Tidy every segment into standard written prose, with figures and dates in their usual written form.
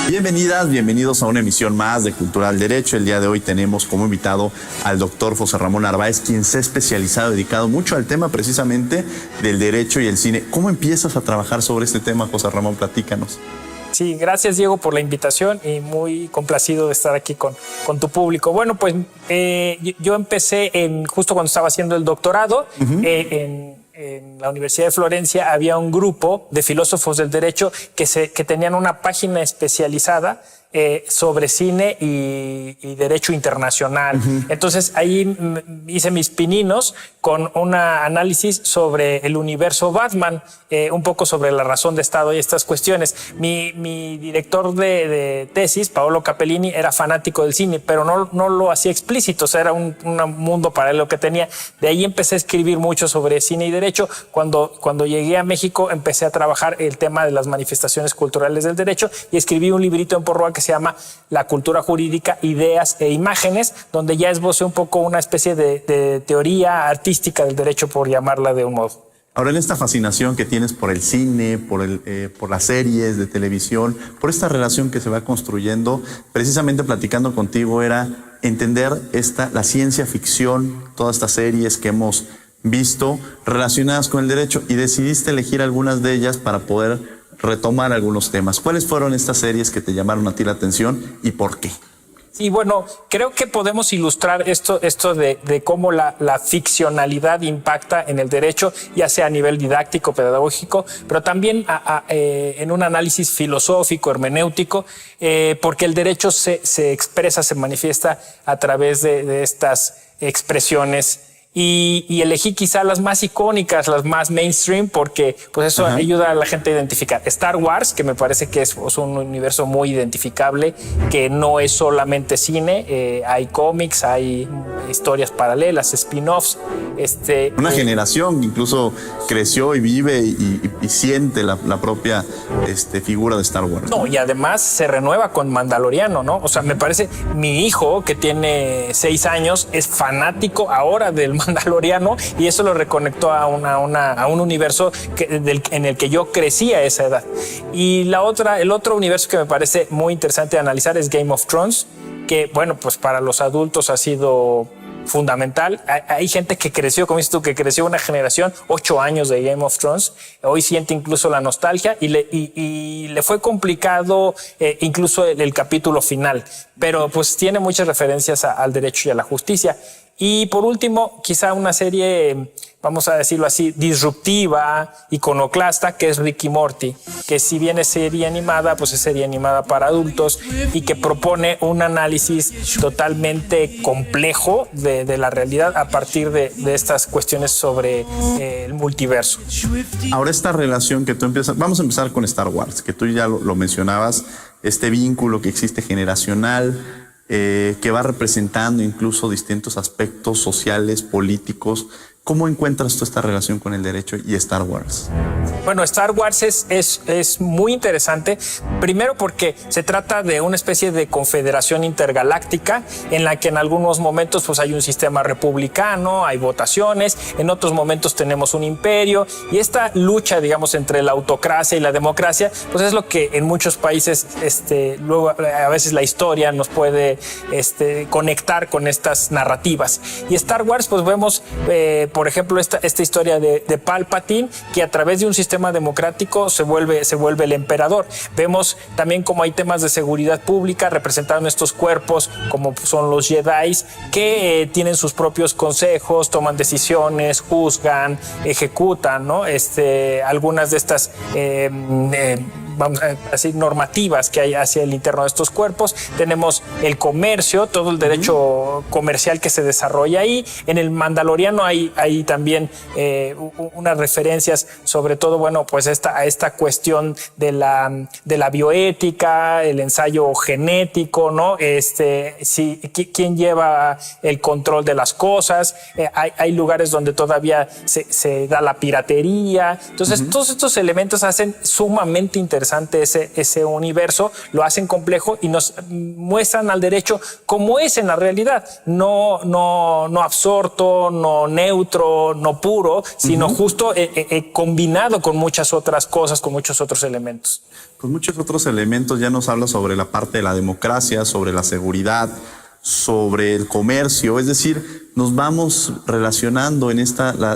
Bienvenidas, bienvenidos a una emisión más de Cultura al Derecho. El día de hoy tenemos como invitado al doctor José Ramón Narváez, quien se ha especializado, dedicado mucho al tema precisamente del derecho y el cine. ¿Cómo empiezas a trabajar sobre este tema, José Ramón? Platícanos. Sí, gracias Diego por la invitación y muy complacido de estar aquí con tu público. Bueno, pues yo empecé justo cuando estaba haciendo el doctorado. En la Universidad de Florencia había un grupo de filósofos del derecho que tenían una página especializada sobre cine y derecho internacional. Entonces ahí hice mis pininos con un análisis sobre el universo Batman, un poco sobre la razón de Estado y estas cuestiones. Mi director de tesis, Paolo Capellini, era fanático del cine, pero no lo hacía explícito, o sea, era un mundo paralelo que tenía. De ahí empecé a escribir mucho sobre cine y derecho. Cuando llegué a México empecé a trabajar el tema de las manifestaciones culturales del derecho y escribí un librito en Porrúa que se llama La cultura jurídica, ideas e imágenes, donde ya esbocé un poco una especie de teoría artística del derecho, por llamarla de un modo. Ahora, en esta fascinación que tienes por el cine, por las series de televisión, por esta relación que se va construyendo, precisamente platicando contigo era entender la ciencia ficción, todas estas series que hemos visto relacionadas con el derecho, y decidiste elegir algunas de ellas para poder retomar algunos temas. ¿Cuáles fueron estas series que te llamaron a ti la atención y por qué? Sí, bueno, creo que podemos ilustrar esto de cómo la ficcionalidad impacta en el derecho, ya sea a nivel didáctico, pedagógico, pero también en un análisis filosófico, hermenéutico, porque el derecho se expresa, se manifiesta a través de estas expresiones. Y elegí quizá las más icónicas, las más mainstream, porque pues eso ayuda a la gente a identificar. Star Wars, que me parece que es un universo muy identificable, que no es solamente cine, hay cómics, hay historias paralelas, spin-offs. Una generación que incluso creció y vive y siente la propia figura de Star Wars. No, y además se renueva con Mandaloriano, ¿no? O sea, me parece, mi hijo, que tiene 6 años, es fanático ahora del Mandaloriano, y eso lo reconectó a un universo en el que yo crecí a esa edad. Y el otro universo que me parece muy interesante de analizar es Game of Thrones, que bueno, pues para los adultos ha sido fundamental. Hay gente que creció, como dices tú, que creció una generación, 8 años de Game of Thrones, hoy siente incluso la nostalgia y le fue complicado incluso el capítulo final, pero pues tiene muchas referencias al derecho y a la justicia. Y por último, quizá una serie, vamos a decirlo así, disruptiva, iconoclasta, que es Rick y Morty, que si bien es serie animada, pues es serie animada para adultos y que propone un análisis totalmente complejo de la realidad a partir de estas cuestiones sobre el multiverso. Ahora, esta relación que tú empiezas, vamos a empezar con Star Wars, que tú ya lo mencionabas, este vínculo que existe generacional, que va representando incluso distintos aspectos sociales, políticos. ¿Cómo encuentras tú esta relación con el derecho y Star Wars? Bueno, Star Wars es muy interesante, primero porque se trata de una especie de confederación intergaláctica en la que en algunos momentos pues hay un sistema republicano, hay votaciones, en otros momentos tenemos un imperio, y esta lucha, digamos, entre la autocracia y la democracia, pues es lo que en muchos países luego a veces la historia nos puede conectar con estas narrativas. Y Star Wars, pues vemos por ejemplo, esta historia de Palpatine, que a través de un sistema democrático se vuelve el emperador. Vemos también cómo hay temas de seguridad pública representando estos cuerpos, como son los Jedi, que tienen sus propios consejos, toman decisiones, juzgan, ejecutan, ¿no? Algunas de estas vamos a decir, normativas que hay hacia el interno de estos cuerpos. Tenemos el comercio, todo el derecho comercial que se desarrolla ahí. En el Mandaloriano hay también unas referencias, sobre todo, bueno, pues a esta cuestión de la bioética, el ensayo genético, ¿no? ¿Quién lleva el control de las cosas? Hay lugares donde todavía se da la piratería. Entonces, todos estos elementos hacen sumamente interesante ese universo, lo hacen complejo y nos muestran al derecho como es en la realidad, no absorto, no neutro, no puro, sino justo combinado con muchas otras cosas, con muchos otros elementos. Con muchos otros elementos ya nos habla sobre la parte de la democracia, sobre la seguridad, sobre el comercio, es decir, nos vamos relacionando en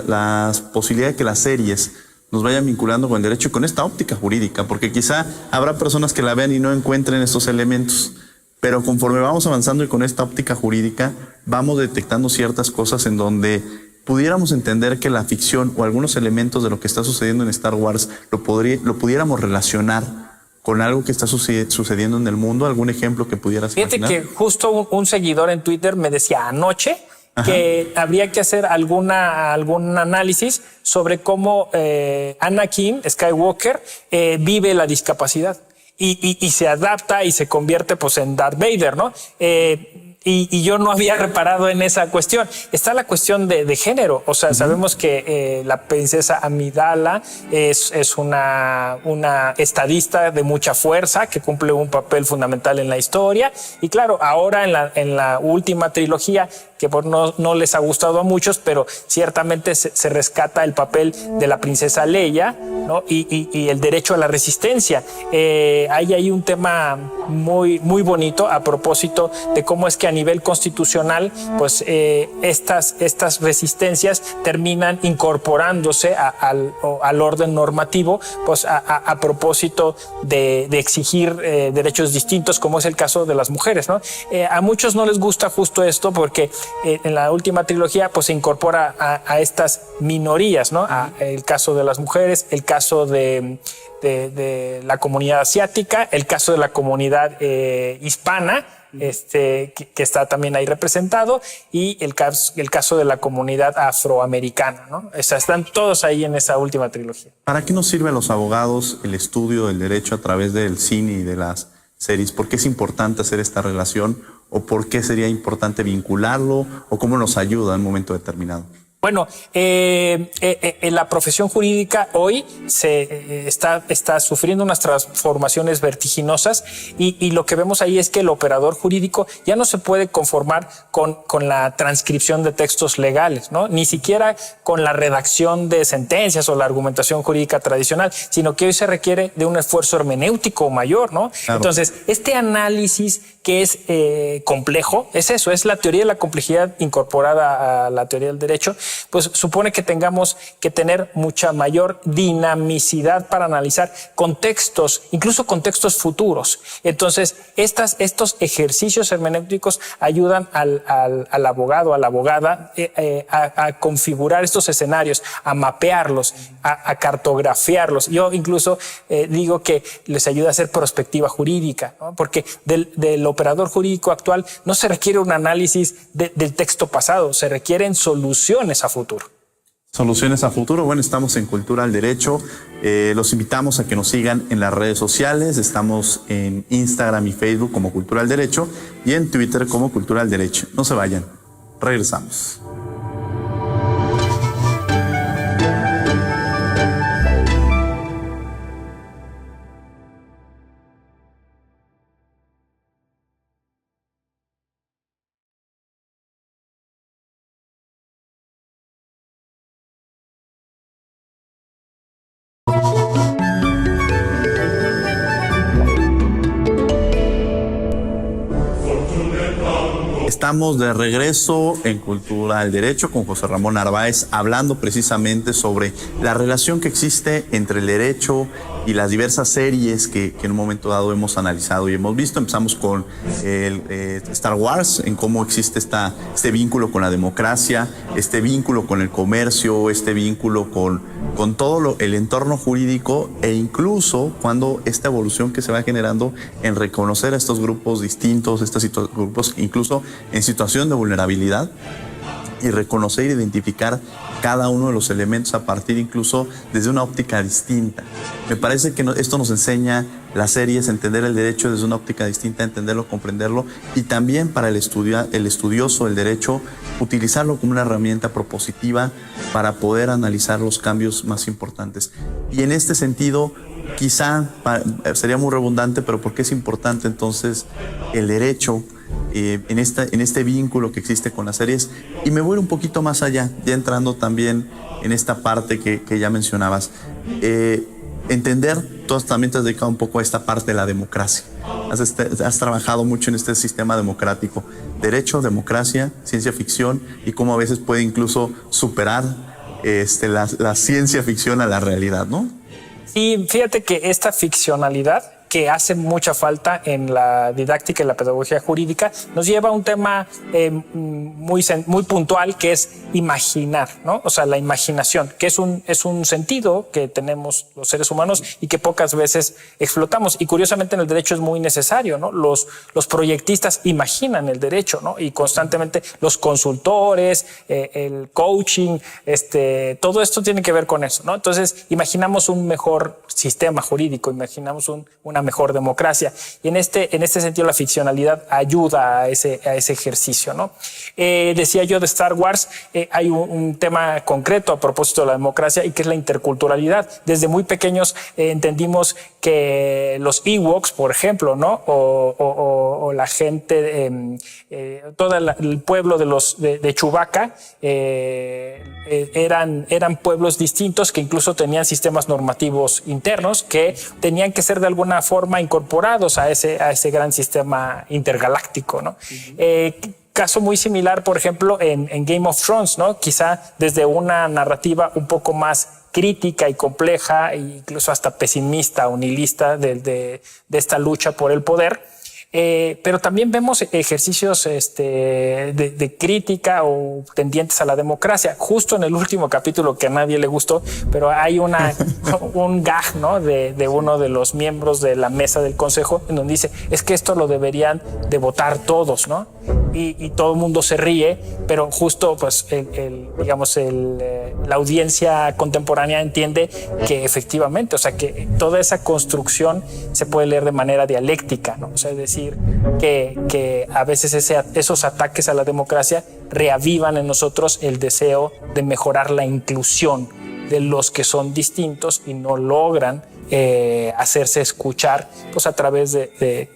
la posibilidad de que las series nos vayan vinculando con el derecho y con esta óptica jurídica, porque quizá habrá personas que la vean y no encuentren estos elementos, pero conforme vamos avanzando y con esta óptica jurídica, vamos detectando ciertas cosas en donde pudiéramos entender que la ficción o algunos elementos de lo que está sucediendo en Star Wars lo pudiéramos relacionar con algo que está sucediendo en el mundo. ¿Algún ejemplo que pudieras imaginar? Fíjate que justo un seguidor en Twitter me decía anoche que habría que hacer algún análisis sobre cómo Anakin Skywalker vive la discapacidad y se adapta y se convierte pues en Darth Vader, ¿no? Y yo no había reparado en esa cuestión. Está la cuestión de género. O sea, sabemos que la princesa Amidala es una estadista de mucha fuerza que cumple un papel fundamental en la historia. Y claro, ahora en la última trilogía, que no les ha gustado a muchos, pero ciertamente se rescata el papel de la princesa Leia, ¿no? Y el derecho a la resistencia. Hay ahí un tema muy, muy bonito a propósito de cómo es que a nivel constitucional, pues estas resistencias terminan incorporándose al orden normativo, pues a propósito de exigir derechos distintos, como es el caso de las mujeres, ¿no? A muchos no les gusta justo esto porque en la última trilogía pues se incorpora a estas minorías, ¿no? El caso de las mujeres, el caso de la comunidad asiática, el caso de la comunidad hispana, que está también ahí representado, y el caso de la comunidad afroamericana, ¿no? O sea, están todos ahí en esa última trilogía. ¿Para qué nos sirve a los abogados el estudio del derecho a través del cine y de las series? ¿Por qué es importante hacer esta relación? ¿O por qué sería importante vincularlo? ¿O cómo nos ayuda en un momento determinado? Bueno, la profesión jurídica hoy está sufriendo unas transformaciones vertiginosas y lo que vemos ahí es que el operador jurídico ya no se puede conformar con la transcripción de textos legales, ¿no? Ni siquiera con la redacción de sentencias o la argumentación jurídica tradicional, sino que hoy se requiere de un esfuerzo hermenéutico mayor, ¿no? Claro. Entonces, este análisis que es complejo, es eso, es la teoría de la complejidad incorporada a la teoría del derecho, pues supone que tengamos que tener mucha mayor dinamicidad para analizar contextos, incluso contextos futuros. Entonces, estos ejercicios hermenéuticos ayudan al abogado, a la abogada, a configurar estos escenarios, a mapearlos, a cartografiarlos. Yo incluso digo que les ayuda a hacer perspectiva jurídica, ¿no? Porque del operador jurídico actual no se requiere un análisis del texto pasado, se requieren soluciones a futuro. Soluciones a futuro. Bueno, estamos en Cultura al Derecho. Los invitamos a que nos sigan en las redes sociales. Estamos en Instagram y Facebook como Cultura al Derecho y en Twitter como Cultura al Derecho. No se vayan. Regresamos. Estamos de regreso en Cultura del Derecho con José Ramón Narváez, hablando precisamente sobre la relación que existe entre el derecho y las diversas series que en un momento dado hemos analizado y hemos visto. Empezamos con Star Wars, en cómo existe este vínculo con la democracia, este vínculo con el comercio, este vínculo con todo el entorno jurídico, e incluso cuando esta evolución que se va generando en reconocer a estos grupos distintos, estos grupos incluso en situación de vulnerabilidad, y reconocer e identificar cada uno de los elementos a partir incluso desde una óptica distinta. Me parece que esto nos enseña las series, entender el derecho desde una óptica distinta, entenderlo, comprenderlo, y también para el estudioso del derecho, utilizarlo como una herramienta propositiva para poder analizar los cambios más importantes. Y en este sentido, quizá sería muy redundante, pero ¿por qué es importante entonces el derecho en este vínculo que existe con las series? Y me voy un poquito más allá, ya entrando también en esta parte que ya mencionabas. Entender, tú también te has dedicado un poco a esta parte de la democracia. Has trabajado mucho en este sistema democrático. Derecho, democracia, ciencia ficción, y cómo a veces puede incluso superar la ciencia ficción a la realidad, ¿no? Sí, fíjate que esta ficcionalidad que hace mucha falta en la didáctica y la pedagogía jurídica nos lleva a un tema muy puntual, que es imaginar, ¿no? O sea, la imaginación, que es un sentido que tenemos los seres humanos y que pocas veces explotamos. Y curiosamente en el derecho es muy necesario, ¿no? Los proyectistas imaginan el derecho, ¿no? Y constantemente los consultores, el coaching, todo esto tiene que ver con eso, ¿no? Entonces imaginamos un mejor sistema jurídico, imaginamos una mejor democracia. Y en este sentido la ficcionalidad ayuda a ese ejercicio, ¿no? Decía yo de Star Wars, hay un tema concreto a propósito de la democracia, y que es la interculturalidad. Desde muy pequeños entendimos que los Ewoks, por ejemplo, ¿no? O la gente, todo el pueblo de Chewbacca, eran pueblos distintos que incluso tenían sistemas normativos internos que tenían que ser de alguna forma incorporados a ese gran sistema intergaláctico, ¿no? Caso muy similar, por ejemplo, en Game of Thrones, ¿no? Quizá desde una narrativa un poco más crítica y compleja, e incluso hasta pesimista o nihilista de esta lucha por el poder. Pero también vemos ejercicios de crítica o tendientes a la democracia. Justo en el último capítulo, que a nadie le gustó, pero hay un gag, ¿no? de uno de los miembros de la mesa del consejo, en donde dice, es que esto lo deberían de votar todos, ¿no? Y todo el mundo se ríe, pero justo pues la audiencia contemporánea entiende que efectivamente, o sea, que toda esa construcción se puede leer de manera dialéctica, ¿no? O sea, es decir, que a veces esos ataques a la democracia reavivan en nosotros el deseo de mejorar la inclusión de los que son distintos y no logran hacerse escuchar, pues a través de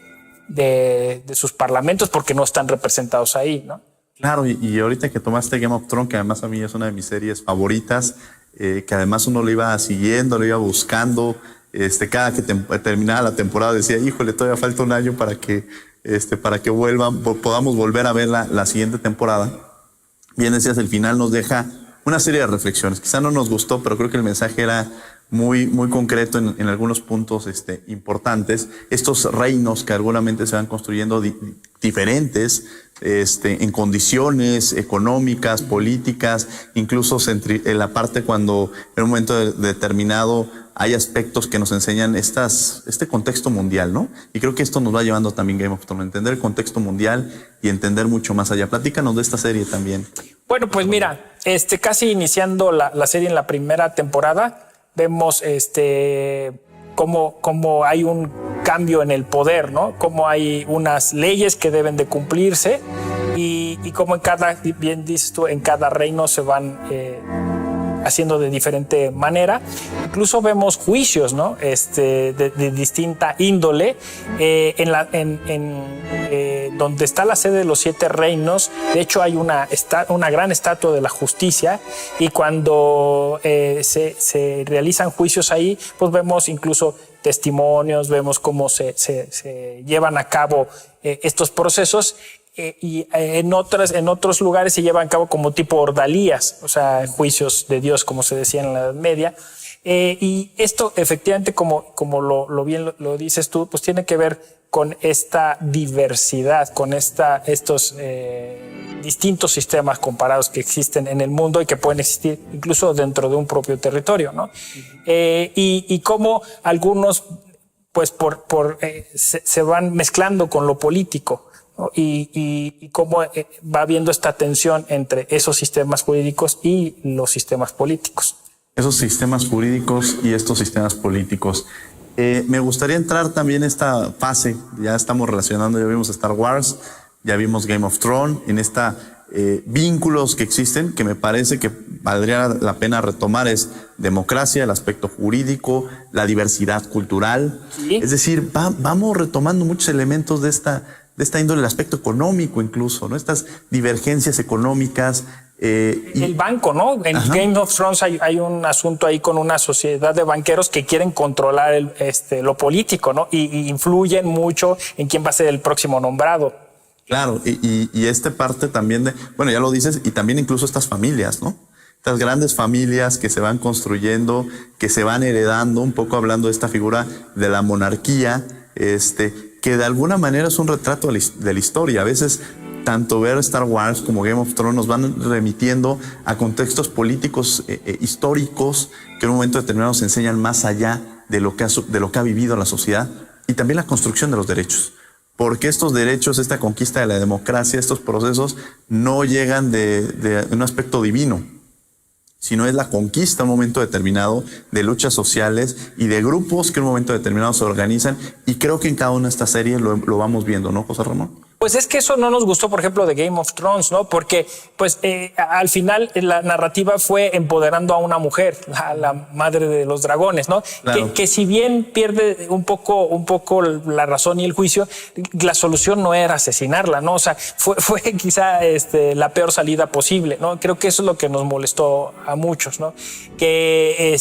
sus parlamentos, porque no están representados ahí, ¿no? Claro, y ahorita que tomaste Game of Thrones, que además a mí es una de mis series favoritas, que además uno lo iba siguiendo, lo iba buscando, cada que terminaba la temporada decía, híjole, todavía falta un año para que podamos volver a ver la siguiente temporada. Bien decías, el final nos deja una serie de reflexiones. Quizá no nos gustó, pero creo que el mensaje era muy, muy concreto en algunos puntos importantes. Estos reinos que seguramente se van construyendo diferentes en condiciones económicas, políticas, incluso en la parte cuando en un momento determinado hay aspectos que nos enseñan este contexto mundial, ¿no? Y creo que esto nos va llevando también Game of Thrones, entender el contexto mundial y entender mucho más allá. Platícanos de esta serie también. Bueno, pues mira, casi iniciando la serie en la primera temporada, vemos cómo hay un cambio en el poder, ¿no? Cómo hay unas leyes que deben de cumplirse y cómo bien dices tú, en cada reino se van haciendo de diferente manera. Incluso vemos juicios, ¿no? De distinta índole. Donde está la sede de los 7 reinos, de hecho hay una gran estatua de la justicia, y cuando se realizan juicios ahí, pues vemos incluso testimonios, vemos cómo se llevan a cabo estos procesos. en otros lugares se llevan a cabo como tipo ordalías, o sea, juicios de Dios, como se decía en la Edad Media. Y esto efectivamente, como bien lo dices tú, pues tiene que ver con esta diversidad, con estos distintos sistemas comparados que existen en el mundo y que pueden existir incluso dentro de un propio territorio, ¿no? Y cómo algunos pues se van mezclando con lo político, ¿no? Y cómo va habiendo esta tensión entre esos sistemas jurídicos y los sistemas políticos. Esos sistemas jurídicos y estos sistemas políticos. Me gustaría entrar también en esta fase, ya estamos relacionando, ya vimos Star Wars, ya vimos Game of Thrones, en esta vínculos que existen, que me parece que valdría la pena retomar, es democracia, el aspecto jurídico, la diversidad cultural. ¿Sí? Es decir, vamos retomando muchos elementos de esta índole, el aspecto económico incluso, ¿no? Estas divergencias económicas. El banco, ¿no? En Game of Thrones hay un asunto ahí con una sociedad de banqueros que quieren controlar lo político, ¿no? Y influyen mucho en quién va a ser el próximo nombrado. Claro, y esta parte también bueno, ya lo dices, y también incluso estas familias, ¿no? Estas grandes familias que se van construyendo, que se van heredando, un poco hablando de esta figura de la monarquía, que de alguna manera es un retrato de la historia. A veces tanto ver Star Wars como Game of Thrones nos van remitiendo a contextos políticos históricos que en un momento determinado nos enseñan más allá de lo que ha vivido la sociedad, y también la construcción de los derechos. Porque estos derechos, esta conquista de la democracia, estos procesos no llegan de un aspecto divino, sino es la conquista en un momento determinado de luchas sociales y de grupos que en un momento determinado se organizan, y creo que en cada una de estas series lo vamos viendo, ¿no, José Ramón? Pues es que eso no nos gustó, por ejemplo, de Game of Thrones, ¿no? Porque pues al final la narrativa fue empoderando a una mujer, la madre de los dragones, ¿no? Claro. Que si bien pierde un poco la razón y el juicio, la solución no era asesinarla, ¿no? O sea, fue quizá la peor salida posible, ¿no? Creo que eso es lo que nos molestó a muchos, ¿no? Que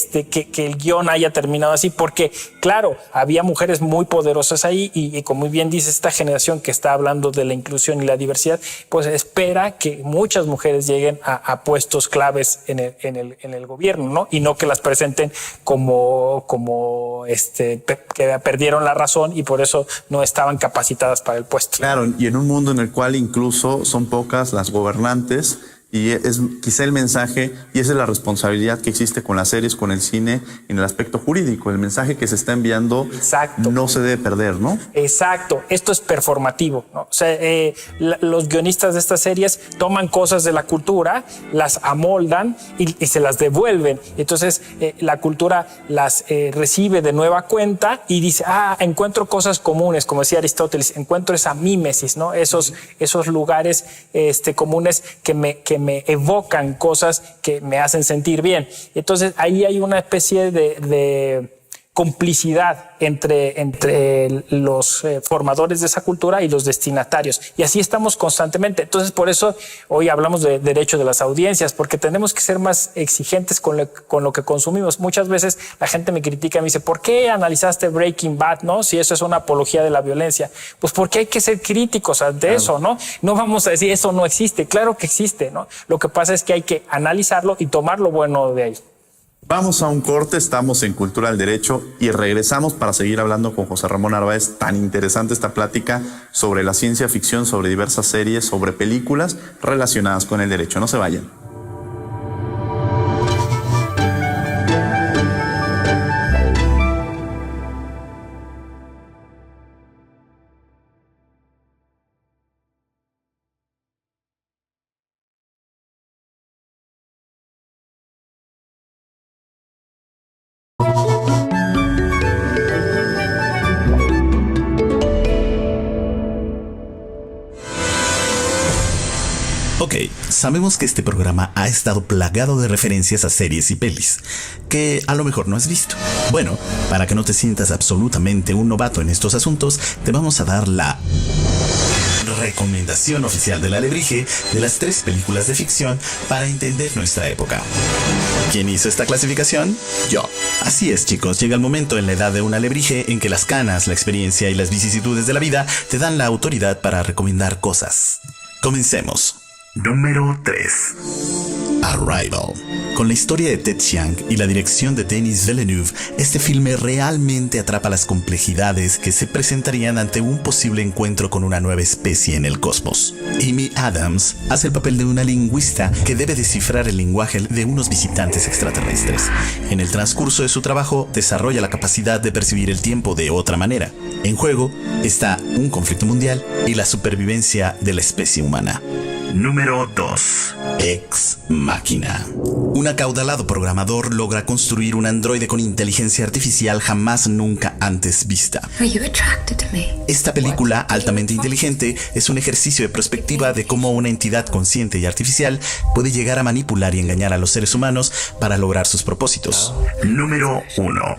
el guión haya terminado así, porque claro, había mujeres muy poderosas ahí y como muy bien dice esta generación que está hablando de la inclusión y la diversidad, pues espera que muchas mujeres lleguen a puestos claves en el gobierno, ¿no? Y no que las presenten como que perdieron la razón y por eso no estaban capacitadas para el puesto. Claro, y en un mundo en el cual incluso son pocas las gobernantes, y es quizá el mensaje, y esa es la responsabilidad que existe con las series, con el cine, en el aspecto jurídico. El mensaje que se está enviando no se debe perder, ¿no? Exacto. Esto es performativo, ¿no? O sea, los guionistas de estas series toman cosas de la cultura, las amoldan y se las devuelven. Entonces, la cultura las recibe de nueva cuenta y dice, encuentro cosas comunes, como decía Aristóteles, encuentro esa mímesis, ¿no? Esos lugares comunes que me evocan cosas que me hacen sentir bien. Entonces ahí hay una especie de complicidad entre los formadores de esa cultura y los destinatarios. Y así estamos constantemente. Entonces, por eso hoy hablamos de derecho de las audiencias, porque tenemos que ser más exigentes con lo que consumimos. Muchas veces la gente me critica y me dice, ¿por qué analizaste Breaking Bad, no? Si eso es una apología de la violencia. Pues porque hay que ser críticos ante eso, ¿no? No vamos a decir eso no existe. Claro que existe, ¿no? Lo que pasa es que hay que analizarlo y tomar lo bueno de ahí. Vamos a un corte, estamos en Cultura del Derecho y regresamos para seguir hablando con José Ramón Narváez. Tan interesante esta plática sobre la ciencia ficción, sobre diversas series, sobre películas relacionadas con el derecho. No se vayan. Ok, sabemos que este programa ha estado plagado de referencias a series y pelis, que a lo mejor no has visto. Bueno, para que no te sientas absolutamente un novato en estos asuntos, te vamos a dar la recomendación oficial del Alebrije de las 3 películas de ficción para entender nuestra época. ¿Quién hizo esta clasificación? Yo. Así es, chicos, llega el momento en la edad de un alebrije en que las canas, la experiencia y las vicisitudes de la vida te dan la autoridad para recomendar cosas. Comencemos. Número 3. Arrival. Con la historia de Ted Chiang y la dirección de Denis Villeneuve, este filme realmente atrapa las complejidades que se presentarían ante un posible encuentro con una nueva especie en el cosmos. Amy Adams hace el papel de una lingüista que debe descifrar el lenguaje de unos visitantes extraterrestres. En el transcurso de su trabajo, desarrolla la capacidad de percibir el tiempo de otra manera. En juego está un conflicto mundial y la supervivencia de la especie humana. Número 2. Ex Machina. Un acaudalado programador logra construir un androide con inteligencia artificial jamás nunca antes vista. Esta película altamente inteligente es un ejercicio de perspectiva de cómo una entidad consciente y artificial puede llegar a manipular y engañar a los seres humanos para lograr sus propósitos. Número 1.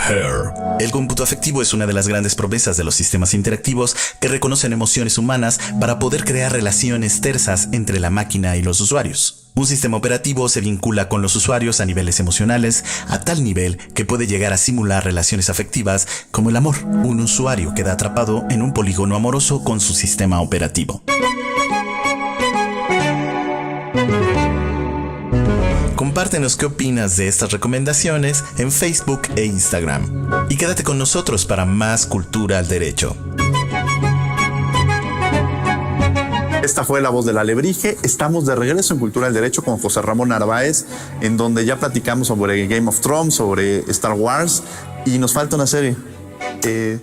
Her. El cómputo afectivo es una de las grandes promesas de los sistemas interactivos que reconocen emociones humanas para poder crear relaciones tersas entre la máquina y los usuarios. Un sistema operativo se vincula con los usuarios a niveles emocionales, a tal nivel que puede llegar a simular relaciones afectivas como el amor. Un usuario queda atrapado en un polígono amoroso con su sistema operativo. Compártenos qué opinas de estas recomendaciones en Facebook e Instagram. Y quédate con nosotros para más Cultura al Derecho. Esta fue La Voz del Alebrije. Estamos de regreso en Cultura del Derecho con José Ramón Narváez, en donde ya platicamos sobre Game of Thrones, sobre Star Wars, y nos falta una serie. ¿Qué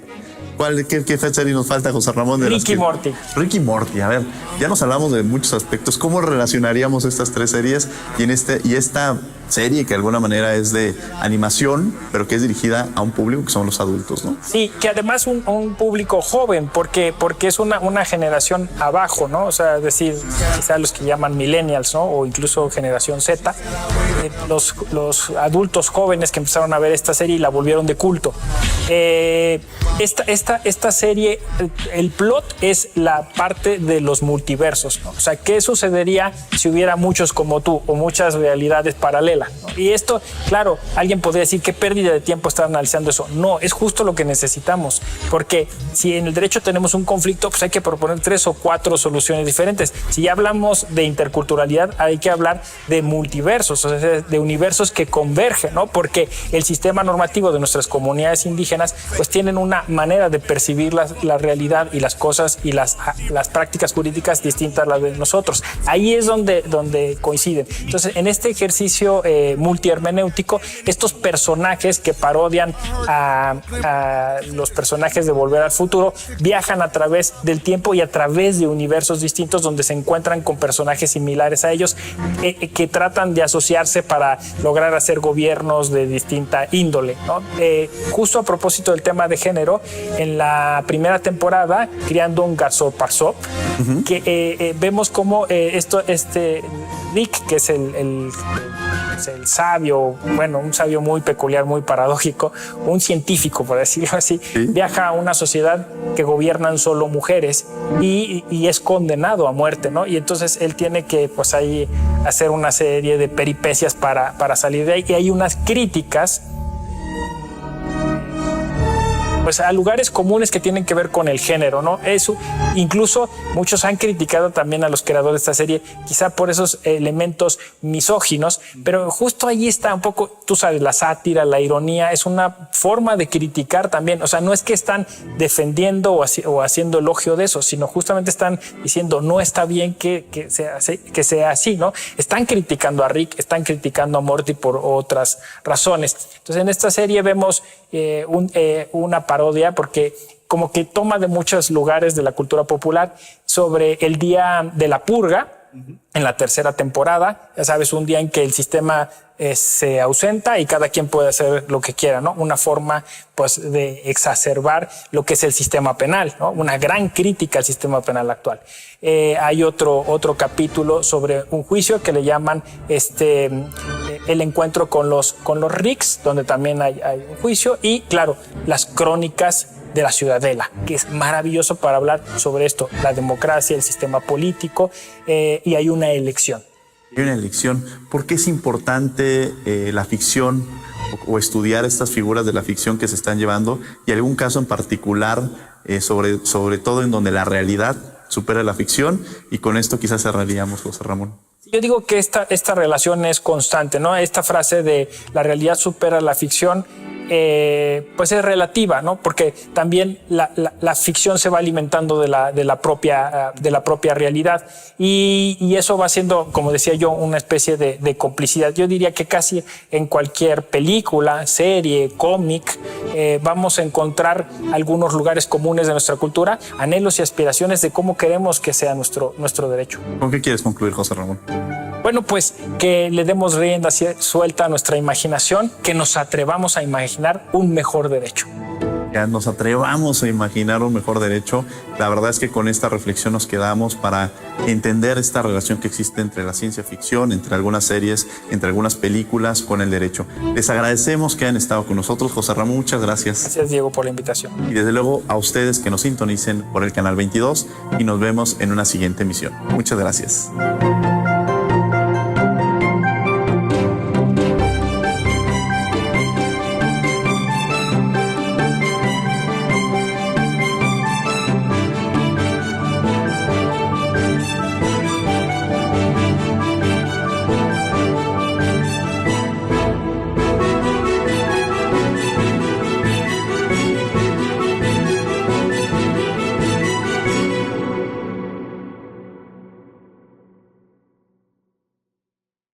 serie nos falta, José Ramón? Rick y Morty. Rick y Morty. A ver, ya nos hablamos de muchos aspectos. ¿Cómo relacionaríamos estas tres series y esta serie que de alguna manera es de animación, pero que es dirigida a un público que son los adultos, ¿no? Sí, que además un público joven, porque es una generación abajo, ¿no? O sea, es decir, quizás los que llaman millennials, ¿no? O incluso generación Z, los adultos jóvenes que empezaron a ver esta serie y la volvieron de culto. Esta serie, el plot es la parte de los multiversos, ¿no? O sea, ¿qué sucedería si hubiera muchos como tú o muchas realidades paralelas, ¿no? Y esto, claro, alguien podría decir qué pérdida de tiempo estar analizando eso. No, es justo lo que necesitamos, porque si en el derecho tenemos un conflicto, pues hay que proponer 3 o 4 soluciones diferentes. Si ya hablamos de interculturalidad, hay que hablar de multiversos, o sea, de universos que convergen, ¿no? Porque el sistema normativo de nuestras comunidades indígenas pues tienen una manera de percibir la realidad y las cosas y las prácticas jurídicas distintas a las de nosotros. Ahí es donde coinciden. Entonces, en este ejercicio multihermenéutico, estos personajes que parodian a los personajes de Volver al Futuro viajan a través del tiempo y a través de universos distintos donde se encuentran con personajes similares a ellos que tratan de asociarse para lograr hacer gobiernos de distinta índole, ¿no? Justo a propósito del tema de género, en la primera temporada, Criando un Garzón-Parzop, que vemos cómo Rick, que es el sabio, bueno, un sabio muy peculiar, muy paradójico, un científico, por decirlo así, ¿sí? Viaja a una sociedad que gobiernan solo mujeres y es condenado a muerte, ¿no? Y entonces él tiene que, pues ahí, hacer una serie de peripecias para salir de ahí. Y hay unas críticas pues a lugares comunes que tienen que ver con el género, ¿no? Eso, incluso muchos han criticado también a los creadores de esta serie, quizá por esos elementos misóginos, pero justo ahí está un poco, tú sabes, la sátira, la ironía, es una forma de criticar también. O sea, no es que están defendiendo o haciendo elogio de eso, sino justamente están diciendo no está bien que sea así, ¿no? Están criticando a Rick, están criticando a Morty por otras razones. Entonces, en esta serie vemos una parodia, porque como que toma de muchos lugares de la cultura popular, sobre el día de la purga, en la tercera temporada, ya sabes, un día en que el sistema se ausenta y cada quien puede hacer lo que quiera, ¿no? Una forma, pues, de exacerbar lo que es el sistema penal, ¿no? Una gran crítica al sistema penal actual. Hay otro capítulo sobre un juicio que le llaman el encuentro con los Ricks, donde también hay un juicio, y claro, las crónicas de la Ciudadela, que es maravilloso para hablar sobre esto, la democracia, el sistema político, y hay una elección. Hay una elección. ¿Por qué es importante la ficción o estudiar estas figuras de la ficción que se están llevando? Y algún caso en particular, sobre todo en donde la realidad supera la ficción, y con esto quizás cerraríamos, José Ramón. Yo digo que esta relación es constante, ¿no? Esta frase de la realidad supera la ficción, pues es relativa, ¿no? Porque también la ficción se va alimentando de la propia realidad, y eso va siendo, como decía yo, una especie de complicidad. Yo diría que casi en cualquier película, serie, cómic, vamos a encontrar algunos lugares comunes de nuestra cultura, anhelos y aspiraciones de cómo queremos que sea nuestro derecho. ¿Con qué quieres concluir, José Ramón? Bueno, pues que le demos rienda suelta a nuestra imaginación, que nos atrevamos a imaginar un mejor derecho. Ya nos atrevamos a imaginar un mejor derecho. La verdad es que con esta reflexión nos quedamos para entender esta relación que existe entre la ciencia ficción, entre algunas series, entre algunas películas, con el derecho. Les agradecemos que hayan estado con nosotros. José Ramón, muchas gracias. Gracias, Diego, por la invitación. Y desde luego a ustedes que nos sintonicen por el canal 22, y nos vemos en una siguiente emisión. Muchas gracias.